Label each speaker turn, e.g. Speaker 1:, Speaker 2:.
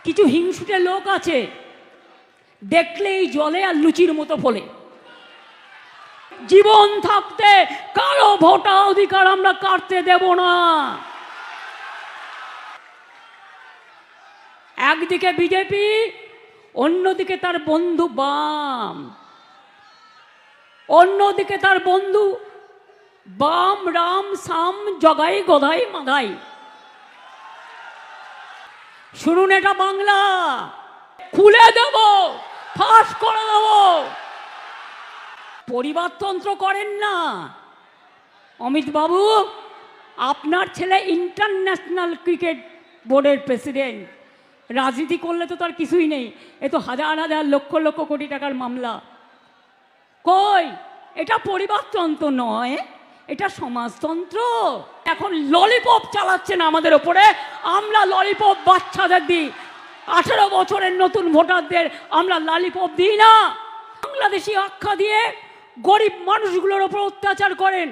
Speaker 1: কিছু হিংসুটে লোক আছে, দেখলেই জলে আর লুচির মতো ফলে। জীবন থাকতে কারো ভোটাধিকার আমরা কাটতে দেব না। একদিকে বিজেপি, অন্যদিকে তার বন্ধু বাম, অন্যদিকে তার বন্ধু বাম রাম সাম জগাই গদাই মাগাই। শুনুন, এটা বাংলা, খুলে দেব, ফাঁস করে দেব। পরিবারতন্ত্র করেন না অমিত বাবু। আপনার ছেলে ইন্টারন্যাশনাল ক্রিকেট বোর্ডের প্রেসিডেন্ট, রাজনীতি করলে তো তার কিছুই নেই। এ তো হাজার হাজার লক্ষ লক্ষ কোটি টাকার মামলা। কই, এটা পরিবারতন্ত্র নয়, এটা সমাজতন্ত্র। এখন ললিপপ চালাচ্ছেন আমাদের ওপরে। আমরা ললিপপ বাচ্চাদের দিই, 18 বছরের নতুন ভোটারদের আমরা ললিপপ দিই না। বাংলাদেশি আখ্যা দিয়ে গরিব মানুষগুলোর ওপর অত্যাচার করেন।